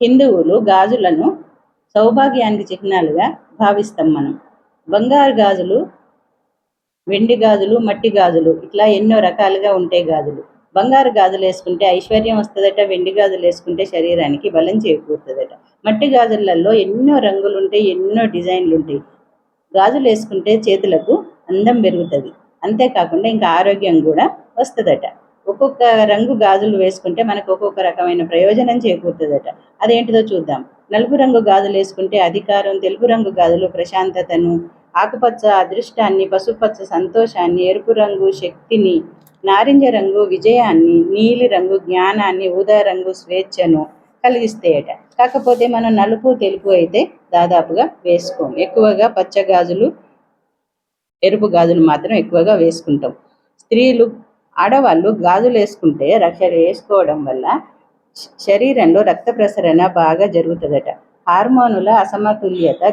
హిందువులు గాజులను సౌభాగ్యానికి చిహ్నాలుగా భావిస్తాం మనం. బంగారు గాజులు, వెండి గాజులు, మట్టి గాజులు ఇట్లా ఎన్నో రకాలుగా ఉంటాయి గాజులు. బంగారు గాజులు వేసుకుంటే ఐశ్వర్యం వస్తుందట, వెండి గాజులు వేసుకుంటే శరీరానికి బలం చేకూరుతుందట. మట్టి గాజులలో ఎన్నో రంగులు ఉంటాయి, ఎన్నో డిజైన్లు ఉంటాయి. గాజులు వేసుకుంటే చేతులకు అందం పెరుగుతుంది, అంతేకాకుండా ఇంకా ఆరోగ్యం కూడా వస్తుందట. ఒక్కొక్క రంగు గాజులు వేసుకుంటే మనకు ఒక్కొక్క రకమైన ప్రయోజనం చేకూరుతుందట. అదేంటిదో చూద్దాం. నలుపు రంగు గాజులు వేసుకుంటే అధికారం, తెలుపు రంగు గాజులు ప్రశాంతతను, ఆకుపచ్చ అదృష్టాన్ని, పసుపచ్చ సంతోషాన్ని, ఎరుపు రంగు శక్తిని, నారింజ రంగు విజయాన్ని, నీలి రంగు జ్ఞానాన్ని, ఊదా రంగు స్వేచ్ఛను కలిగిస్తాయట. కాకపోతే మనం నలుపు తెలుపు అయితే దాదాపుగా వేసుకోం. ఎక్కువగా పచ్చ గాజులు, ఎరుపు గాజులు మాత్రం ఎక్కువగా వేసుకుంటాం. స్త్రీలు, ఆడవాళ్ళు గాజులు వేసుకోవడం వల్ల శరీరంలో రక్త ప్రసరణ బాగా జరుగుతుందట. హార్మోనుల అసమతుల్యత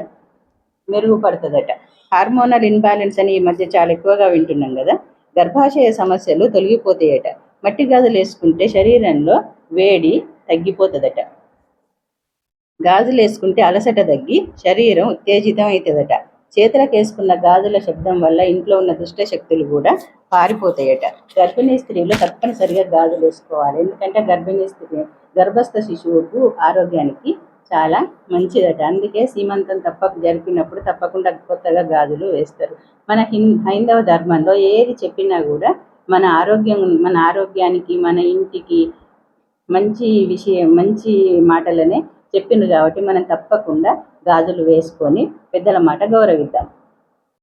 మెరుగుపడుతుందట. హార్మోనల్ ఇన్బ్యాలెన్స్ అని ఈ మధ్య చాలా ఎక్కువగా వింటున్నాం కదా. గర్భాశయ సమస్యలు తొలగిపోతాయట. మట్టి గాజులు వేసుకుంటే శరీరంలో వేడి తగ్గిపోతుందట. గాజులు వేసుకుంటే అలసట తగ్గి శరీరం ఉత్తేజితం అవుతుందట. చేతులకు వేసుకున్న గాజుల శబ్దం వల్ల ఇంట్లో ఉన్న దుష్ట శక్తులు కూడా పారిపోతాయట. గర్భిణీ స్త్రీలు తప్పనిసరిగా గాజులు వేసుకోవాలి. ఎందుకంటే గర్భస్థ శిశువుకు ఆరోగ్యానికి చాలా మంచిదట. అందుకే సీమంతం జరిపినప్పుడు తప్పకుండా కొత్తగా గాజులు వేస్తారు. మన హైందవ ధర్మంలో ఏది చెప్పినా కూడా మన ఆరోగ్యానికి, మన ఇంటికి మంచి మాటలనే చెప్పిండ్రు కాబట్టి మనం తప్పకుండా గాజులు వేసుకొని పెద్దల మాట గౌరవిద్దాం.